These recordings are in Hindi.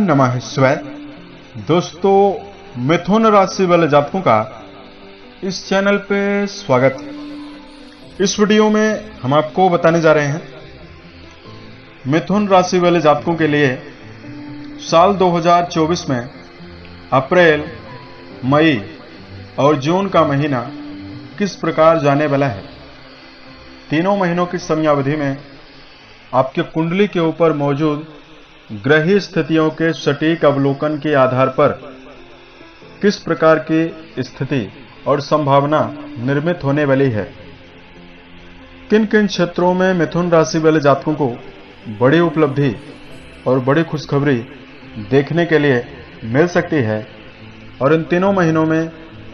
नमः शिवाय। दोस्तों, मिथुन राशि वाले जातकों का इस चैनल पे स्वागत है। इस वीडियो में हम आपको बताने जा रहे हैं मिथुन राशि वाले जातकों के लिए साल 2024 में अप्रैल, मई और जून का महीना किस प्रकार जाने वाला है। तीनों महीनों की समयावधि में आपके कुंडली के ऊपर मौजूद ग्रही स्थितियों के सटीक अवलोकन के आधार पर किस प्रकार की स्थिति और संभावना निर्मित होने वाली है। किन किन क्षेत्रों में मिथुन राशि वाले जातकों को बड़ी उपलब्धि और बड़ी खुशखबरी देखने के लिए मिल सकती है और इन तीनों महीनों में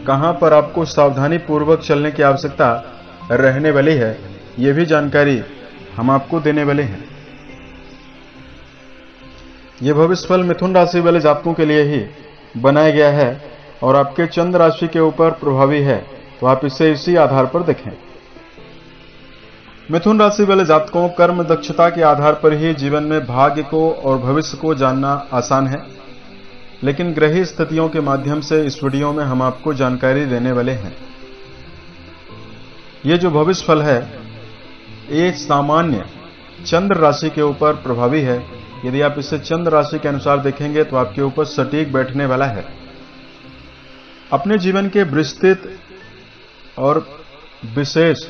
कहां पर आपको सावधानी पूर्वक चलने की आवश्यकता रहने वाली है, ये भी जानकारी हम आपको देने वाले हैं। यह भविष्यफल मिथुन राशि वाले जातकों के लिए ही बनाया गया है और आपके चंद्र राशि के ऊपर प्रभावी है, तो आप इसे इसी आधार पर देखें। मिथुन राशि वाले जातकों कर्म दक्षता के आधार पर ही जीवन में भाग्य को और भविष्य को जानना आसान है, लेकिन ग्रही स्थितियों के माध्यम से इस वीडियो में हम आपको जानकारी देने वाले हैं। ये जो भविष्यफल है ये सामान्य चंद्र राशि के ऊपर प्रभावी है। यदि आप इसे चंद्र राशि के अनुसार देखेंगे तो आपके ऊपर सटीक बैठने वाला है। अपने जीवन के विस्तृत और विशेष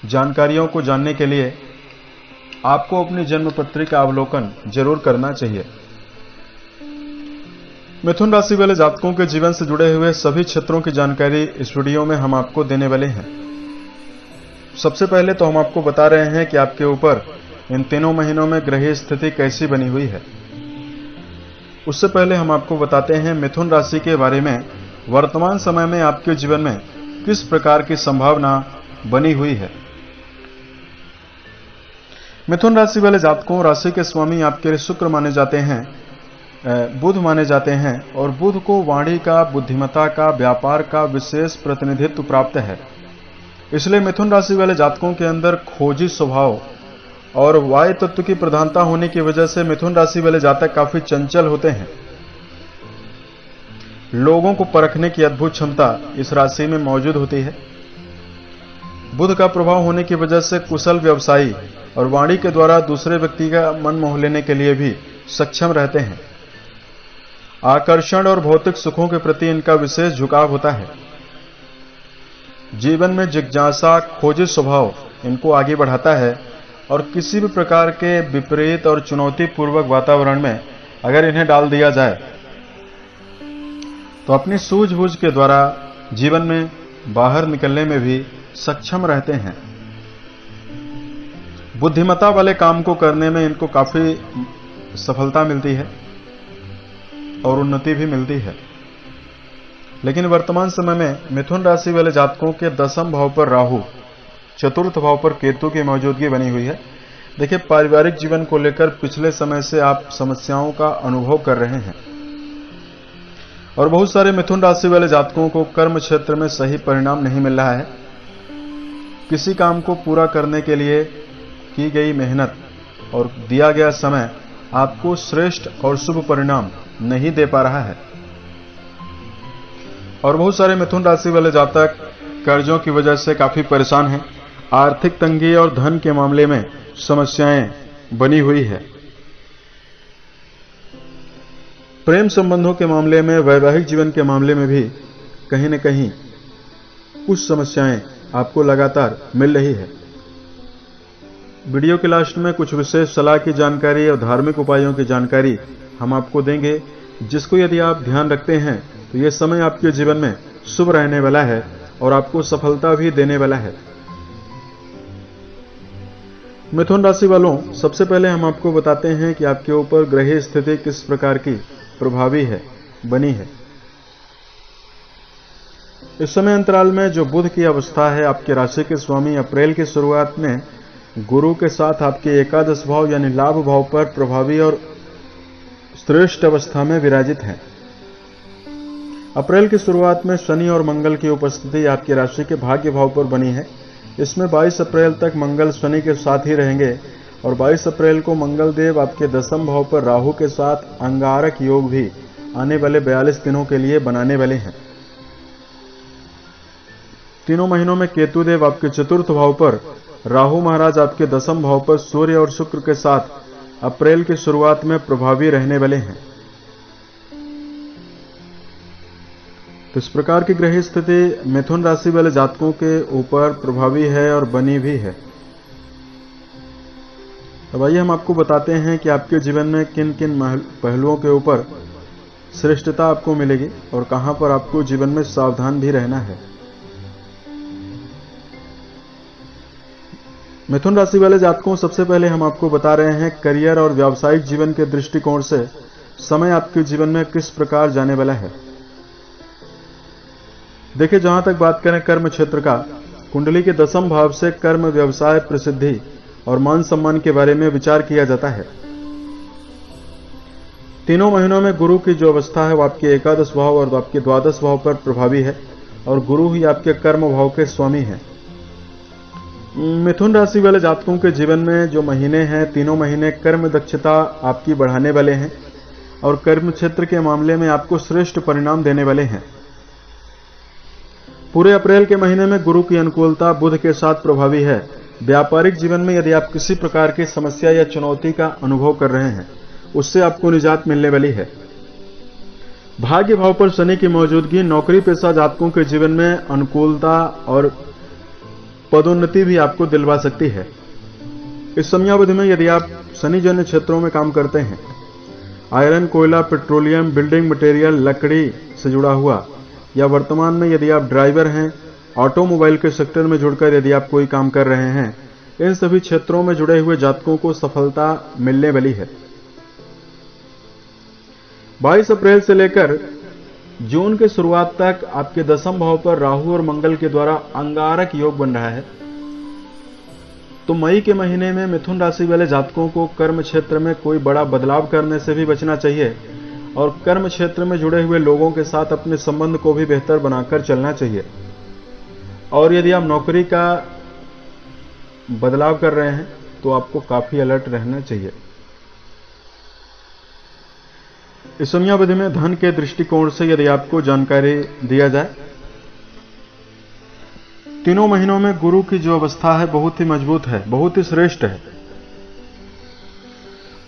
जानकारियों को जानने के लिए आपको अपनी जन्म पत्री का अवलोकन जरूर करना चाहिए। मिथुन राशि वाले जातकों के जीवन से जुड़े हुए सभी क्षेत्रों की जानकारी इस वीडियो में हम आपको देने वाले हैं। सबसे पहले तो हम आपको बता रहे हैं कि आपके ऊपर इन तीनों महीनों में ग्रही स्थिति कैसी बनी हुई है। उससे पहले हम आपको बताते हैं मिथुन राशि के बारे में वर्तमान समय में आपके जीवन में किस प्रकार की संभावना बनी हुई है। मिथुन राशि वाले जातकों, राशि के स्वामी आपके लिए शुक्र माने जाते हैं, बुध माने जाते हैं और बुध को वाणी का, बुद्धिमत्ता का, व्यापार का विशेष प्रतिनिधित्व प्राप्त है। इसलिए मिथुन राशि वाले जातकों के अंदर खोजी स्वभाव और वायु तत्व की प्रधानता होने की वजह से मिथुन राशि वाले जातक काफी चंचल होते हैं। लोगों को परखने की अद्भुत क्षमता इस राशि में मौजूद होती है। बुध का प्रभाव होने की वजह से कुशल व्यवसायी और वाणी के द्वारा दूसरे व्यक्ति का मन मोह लेने के लिए भी सक्षम रहते हैं। आकर्षण और भौतिक सुखों के प्रति इनका विशेष झुकाव होता है। जीवन में जिज्ञासा, खोजी स्वभाव इनको आगे बढ़ाता है और किसी भी प्रकार के विपरीत और चुनौतीपूर्वक वातावरण में अगर इन्हें डाल दिया जाए तो अपनी सूझबूझ के द्वारा जीवन में बाहर निकलने में भी सक्षम रहते हैं। बुद्धिमत्ता वाले काम को करने में इनको काफी सफलता मिलती है और उन्नति भी मिलती है। लेकिन वर्तमान समय में मिथुन राशि वाले जातकों के दसम भाव पर राहु, चतुर्थ भाव पर केतु की मौजूदगी बनी हुई है। देखिए, पारिवारिक जीवन को लेकर पिछले समय से आप समस्याओं का अनुभव कर रहे हैं और बहुत सारे मिथुन राशि वाले जातकों को कर्म क्षेत्र में सही परिणाम नहीं मिल रहा है। किसी काम को पूरा करने के लिए की गई मेहनत और दिया गया समय आपको श्रेष्ठ और शुभ परिणाम नहीं दे पा रहा है और बहुत सारे मिथुन राशि वाले जातक कर्जों की वजह से काफी परेशान हैं। आर्थिक तंगी और धन के मामले में समस्याएं बनी हुई है। प्रेम संबंधों के मामले में, वैवाहिक जीवन के मामले में भी कहीं न कहीं कुछ समस्याएं आपको लगातार मिल रही है। वीडियो के लास्ट में कुछ विशेष सलाह की जानकारी और धार्मिक उपायों की जानकारी हम आपको देंगे, जिसको यदि आप ध्यान रखते हैं तो यह समय आपके जीवन में शुभ रहने वाला है और आपको सफलता भी देने वाला है। मिथुन राशि वालों, सबसे पहले हम आपको बताते हैं कि आपके ऊपर ग्रही स्थिति किस प्रकार की प्रभावी है, बनी है। इस समय अंतराल में जो बुध की अवस्था है, आपके राशि के स्वामी अप्रैल की शुरुआत में गुरु के साथ आपके एकादश भाव यानी लाभ भाव पर प्रभावी और श्रेष्ठ अवस्था में विराजित है। अप्रैल की शुरुआत में शनि और मंगल की उपस्थिति आपकी राशि के भाग्य भाव पर बनी है। इसमें 22 अप्रैल तक मंगल शनि के साथ ही रहेंगे और 22 अप्रैल को मंगल देव आपके 10वें भाव पर राहु के साथ अंगारक योग भी आने वाले 42 दिनों के लिए बनाने वाले हैं। तीनों महीनों में केतु देव आपके 4th भाव पर, राहु महाराज आपके 10वें भाव पर सूर्य और शुक्र के साथ अप्रैल की शुरुआत में प्रभावी रहने वाले हैं। तो इस प्रकार की ग्रह स्थिति मिथुन राशि वाले जातकों के ऊपर प्रभावी है और बनी भी है। अब आइए हम आपको बताते हैं कि आपके जीवन में किन किन पहलुओं के ऊपर श्रेष्ठता आपको मिलेगी और कहां पर आपको जीवन में सावधान भी रहना है। मिथुन राशि वाले जातकों, सबसे पहले हम आपको बता रहे हैं करियर और व्यावसायिक जीवन के दृष्टिकोण से समय आपके जीवन में किस प्रकार जाने वाला है। देखिए, जहां तक बात करें कर्म क्षेत्र का, कुंडली के 10वें भाव से कर्म, व्यवसाय, प्रसिद्धि और मान सम्मान के बारे में विचार किया जाता है। तीनों महीनों में गुरु की जो अवस्था है वो आपके 11 भाव और आपके 12 भाव पर प्रभावी है और गुरु ही आपके कर्म भाव के स्वामी हैं। मिथुन राशि वाले जातकों के जीवन में जो महीने हैं, तीनों महीने कर्म दक्षता आपकी बढ़ाने वाले हैं और कर्म क्षेत्र के मामले में आपको श्रेष्ठ परिणाम देने वाले हैं। पूरे अप्रैल के महीने में गुरु की अनुकूलता बुध के साथ प्रभावी है। व्यापारिक जीवन में यदि आप किसी प्रकार की समस्या या चुनौती का अनुभव कर रहे हैं, उससे आपको निजात मिलने वाली है। भाग्य भाव पर शनि की मौजूदगी नौकरी पेशा जातकों के जीवन में अनुकूलता और पदोन्नति भी आपको दिलवा सकती है। इस समयावधि में यदि आप शनि जन्य क्षेत्रों में काम करते हैं, आयरन, कोयला, पेट्रोलियम, बिल्डिंग मटेरियल, लकड़ी से जुड़ा हुआ, या वर्तमान में यदि आप ड्राइवर हैं, ऑटोमोबाइल के सेक्टर में जुड़कर यदि आप कोई काम कर रहे हैं, इन सभी क्षेत्रों में जुड़े हुए जातकों को सफलता मिलने वाली है। 22 अप्रैल से लेकर जून के शुरुआत तक आपके 10वें भाव पर राहु और मंगल के द्वारा अंगारक योग बन रहा है। तो मई के महीने में मिथुन राशि वाले जातकों को कर्म क्षेत्र में कोई बड़ा बदलाव करने से भी बचना चाहिए और कर्म क्षेत्र में जुड़े हुए लोगों के साथ अपने संबंध को भी बेहतर बनाकर चलना चाहिए। और यदि आप नौकरी का बदलाव कर रहे हैं तो आपको काफी अलर्ट रहना चाहिए। इस समयावधि में धन के दृष्टिकोण से यदि आपको जानकारी दिया जाए, तीनों महीनों में गुरु की जो अवस्था है बहुत ही मजबूत है, बहुत ही श्रेष्ठ है।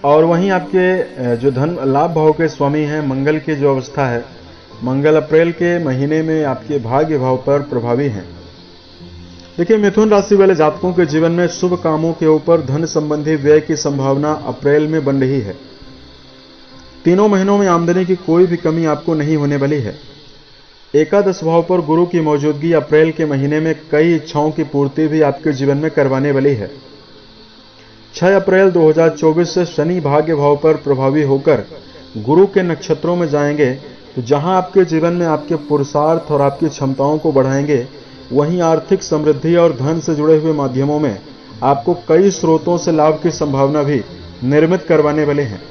और वहीं आपके जो धन लाभ भाव के स्वामी हैं मंगल की जो अवस्था है, मंगल अप्रैल के महीने में आपके भाग्य भाव पर प्रभावी हैं। देखिए, मिथुन राशि वाले जातकों के जीवन में शुभ कामों के ऊपर धन संबंधी व्यय की संभावना अप्रैल में बन रही है। तीनों महीनों में आमदनी की कोई भी कमी आपको नहीं होने वाली है। 11 भाव पर गुरु की मौजूदगी अप्रैल के महीने में कई इच्छाओं की पूर्ति भी आपके जीवन में करवाने वाली है। 6 अप्रैल 2024 से शनि भाग्य भाव पर प्रभावी होकर गुरु के नक्षत्रों में जाएंगे, तो जहां आपके जीवन में आपके पुरुषार्थ और आपकी क्षमताओं को बढ़ाएंगे, वहीं आर्थिक समृद्धि और धन से जुड़े हुए माध्यमों में आपको कई स्रोतों से लाभ की संभावना भी निर्मित करवाने वाले हैं।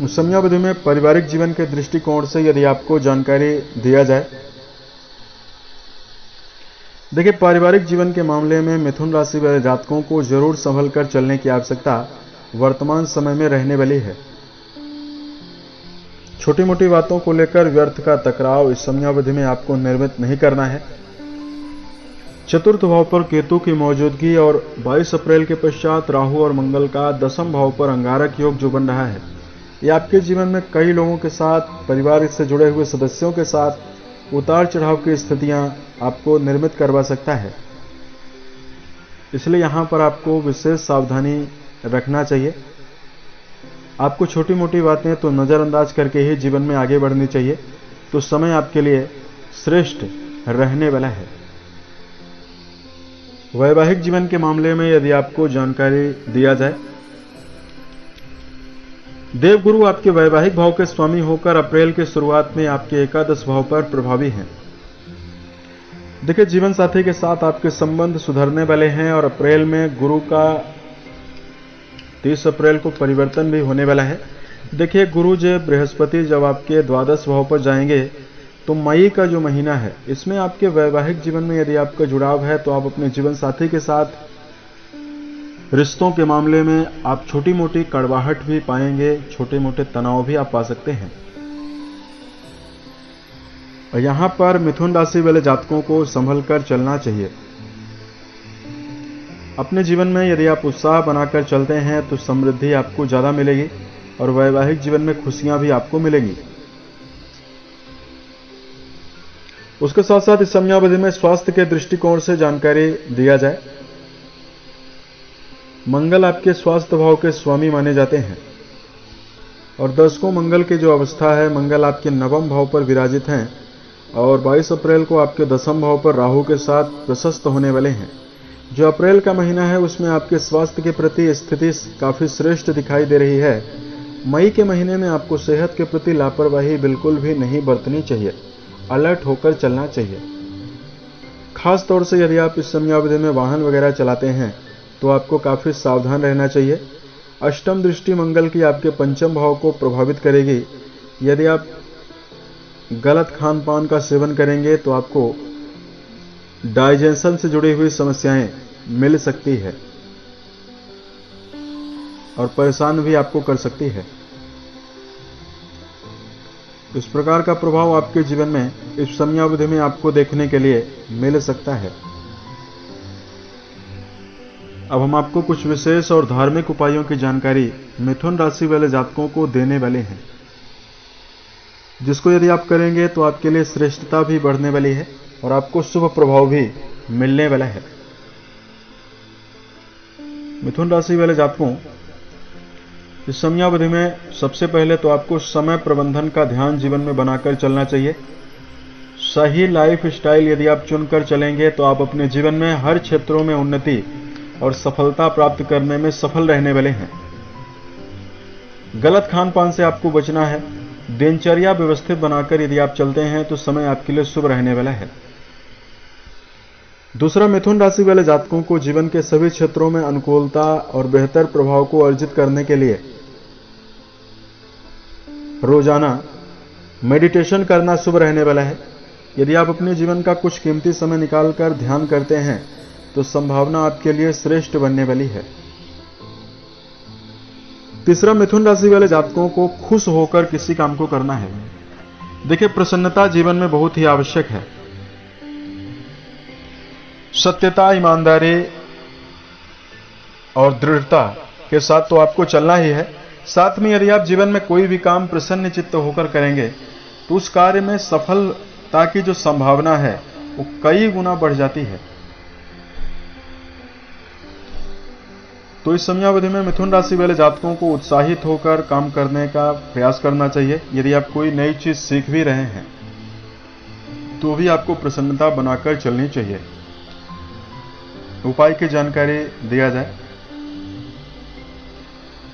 समयावधि में पारिवारिक जीवन के दृष्टिकोण से यदि आपको जानकारी दिया जाए, देखिए, पारिवारिक जीवन के मामले में मिथुन राशि वाले जातकों को जरूर संभल कर चलने की आवश्यकता वर्तमान समय में रहने वाली है। छोटी मोटी बातों को लेकर व्यर्थ का टकराव इस समयावधि में आपको निर्मित नहीं करना है। 4th भाव पर केतु की मौजूदगी और 22 अप्रैल के पश्चात राहु और मंगल का 10वें भाव पर अंगारक योग जो बन रहा है, ये आपके जीवन में कई लोगों के साथ, परिवार से जुड़े हुए सदस्यों के साथ उतार चढ़ाव की स्थितियां आपको निर्मित करवा सकता है। इसलिए यहां पर आपको विशेष सावधानी रखना चाहिए। आपको छोटी मोटी बातें तो नजरअंदाज करके ही जीवन में आगे बढ़नी चाहिए, तो समय आपके लिए श्रेष्ठ रहने वाला है। वैवाहिक जीवन के मामले में यदि आपको जानकारी दिया जाए, देवगुरु आपके वैवाहिक भाव के स्वामी होकर अप्रैल की शुरुआत में आपके 11 भाव पर प्रभावी हैं। देखिए, जीवन साथी के साथ आपके संबंध सुधरने वाले हैं और अप्रैल में गुरु का 30 अप्रैल को परिवर्तन भी होने वाला है। देखिए, गुरु जब बृहस्पति जब आपके 12 भाव पर जाएंगे, तो मई का जो महीना है, इसमें आपके वैवाहिक जीवन में यदि आपका जुड़ाव है तो आप अपने जीवन साथी के साथ रिश्तों के मामले में आप छोटी मोटी कड़वाहट भी पाएंगे, छोटे मोटे तनाव भी आप पा सकते हैं। और यहां पर मिथुन राशि वाले जातकों को संभल कर चलना चाहिए। अपने जीवन में यदि आप उत्साह बनाकर चलते हैं तो समृद्धि आपको ज्यादा मिलेगी और वैवाहिक जीवन में खुशियां भी आपको मिलेंगी। उसके साथ साथ इस समयावधि में स्वास्थ्य के दृष्टिकोण से जानकारी दिया जाए। मंगल आपके स्वास्थ्य भाव के स्वामी माने जाते हैं और दर्शकों, मंगल की जो अवस्था है, मंगल आपके नवम भाव पर विराजित हैं और 22 अप्रैल को आपके दसम भाव पर राहु के साथ प्रशस्त होने वाले हैं। जो अप्रैल का महीना है उसमें आपके स्वास्थ्य के प्रति स्थिति काफी श्रेष्ठ दिखाई दे रही है। मई के महीने में आपको सेहत के प्रति लापरवाही बिल्कुल भी नहीं बरतनी चाहिए, अलर्ट होकर चलना चाहिए। खास तौर से यदि आप इस समयावधि में वाहन वगैरह चलाते हैं तो आपको काफी सावधान रहना चाहिए। अष्टम दृष्टि मंगल की आपके पंचम भाव को प्रभावित करेगी। यदि आप गलत खान पान का सेवन करेंगे तो आपको डाइजेशन से जुड़ी हुई समस्याएं मिल सकती है और परेशान भी आपको कर सकती है। इस प्रकार का प्रभाव आपके जीवन में इस समयावधि में आपको देखने के लिए मिल सकता है। अब हम आपको कुछ विशेष और धार्मिक उपायों की जानकारी मिथुन राशि वाले जातकों को देने वाले हैं, जिसको यदि आप करेंगे तो आपके लिए श्रेष्ठता भी बढ़ने वाली है और आपको शुभ प्रभाव भी मिलने वाला है। मिथुन राशि वाले जातकों, इस समयावधि में सबसे पहले तो आपको समय प्रबंधन का ध्यान जीवन में बनाकर चलना चाहिए। सही लाइफ स्टाइल यदि आप चुनकर चलेंगे तो आप अपने जीवन में हर क्षेत्रों में उन्नति और सफलता प्राप्त करने में सफल रहने वाले हैं। गलत खान पान से आपको बचना है। दिनचर्या व्यवस्थित बनाकर यदि आप चलते हैं तो समय आपके लिए शुभ रहने वाला है। दूसरा, मिथुन राशि वाले जातकों को जीवन के सभी क्षेत्रों में अनुकूलता और बेहतर प्रभाव को अर्जित करने के लिए रोजाना मेडिटेशन करना शुभ रहने वाला है। यदि आप अपने जीवन का कुछ कीमती समय निकालकर ध्यान करते हैं तो संभावना आपके लिए श्रेष्ठ बनने वाली है। तीसरा, मिथुन राशि वाले जातकों को खुश होकर किसी काम को करना है। देखिए, प्रसन्नता जीवन में बहुत ही आवश्यक है। सत्यता, ईमानदारी और दृढ़ता के साथ तो आपको चलना ही है। साथ में यदि आप जीवन में कोई भी काम प्रसन्न चित्त होकर करेंगे तो उस कार्य में सफलता की जो संभावना है वो कई गुना बढ़ जाती है। तो इस समयावधि में मिथुन राशि वाले जातकों को उत्साहित होकर काम करने का प्रयास करना चाहिए। यदि आप कोई नई चीज सीख भी रहे हैं तो भी आपको प्रसन्नता बनाकर चलनी चाहिए। उपाय की जानकारी दिया जाए।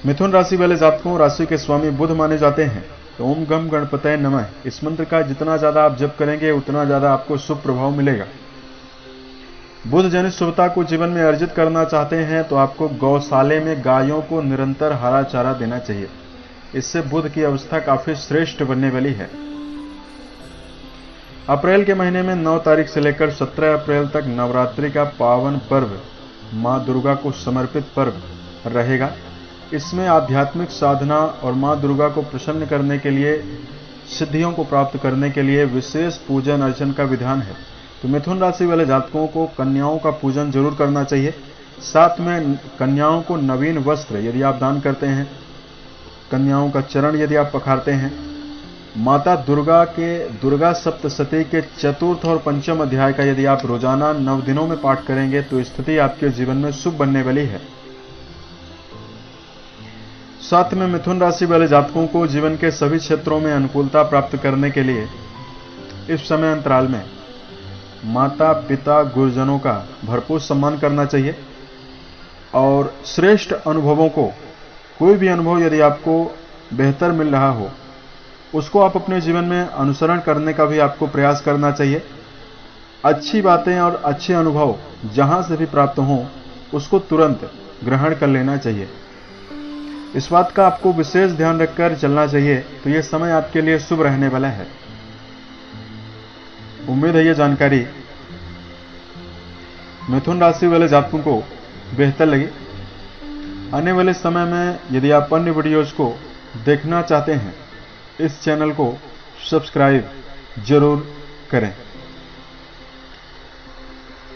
मिथुन राशि वाले जातकों, राशि के स्वामी बुध माने जाते हैं। तो ओम गम गणपतये नमः, इस मंत्र का जितना ज्यादा आप जप करेंगे उतना ज्यादा आपको शुभ प्रभाव मिलेगा। बुध जनित शुभता को जीवन में अर्जित करना चाहते हैं तो आपको गौशाले में गायों को निरंतर हरा चारा देना चाहिए। इससे बुध की अवस्था काफी श्रेष्ठ बनने वाली है। अप्रैल के महीने में 9 तारीख से लेकर 17 अप्रैल तक नवरात्रि का पावन पर्व, मां दुर्गा को समर्पित पर्व रहेगा। इसमें आध्यात्मिक साधना और मां दुर्गा को प्रसन्न करने के लिए, सिद्धियों को प्राप्त करने के लिए विशेष पूजन अर्चन का विधान है। तो मिथुन राशि वाले जातकों को कन्याओं का पूजन जरूर करना चाहिए। साथ में कन्याओं को नवीन वस्त्र यदि आप दान करते हैं, कन्याओं का चरण यदि आप पखारते हैं, माता दुर्गा के दुर्गा सप्तशती के चतुर्थ और पंचम अध्याय का यदि आप रोजाना 9 दिनों में पाठ करेंगे तो स्थिति आपके जीवन में शुभ बनने वाली है। साथ में मिथुन राशि वाले जातकों को जीवन के सभी क्षेत्रों में अनुकूलता प्राप्त करने के लिए इस समय अंतराल में माता पिता गुरुजनों का भरपूर सम्मान करना चाहिए और श्रेष्ठ अनुभवों को, कोई भी अनुभव यदि आपको बेहतर मिल रहा हो उसको आप अपने जीवन में अनुसरण करने का भी आपको प्रयास करना चाहिए। अच्छी बातें और अच्छे अनुभव जहां से भी प्राप्त हों उसको तुरंत ग्रहण कर लेना चाहिए। इस बात का आपको विशेष ध्यान रखकर चलना चाहिए। तो यह समय आपके लिए शुभ रहने वाला है। उम्मीद है ये जानकारी मिथुन राशि वाले जातकों को बेहतर लगी। आने वाले समय में यदि आप अन्य वीडियोज को देखना चाहते हैं, इस चैनल को सब्सक्राइब जरूर करें।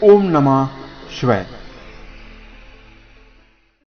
ओम नमः शिवाय।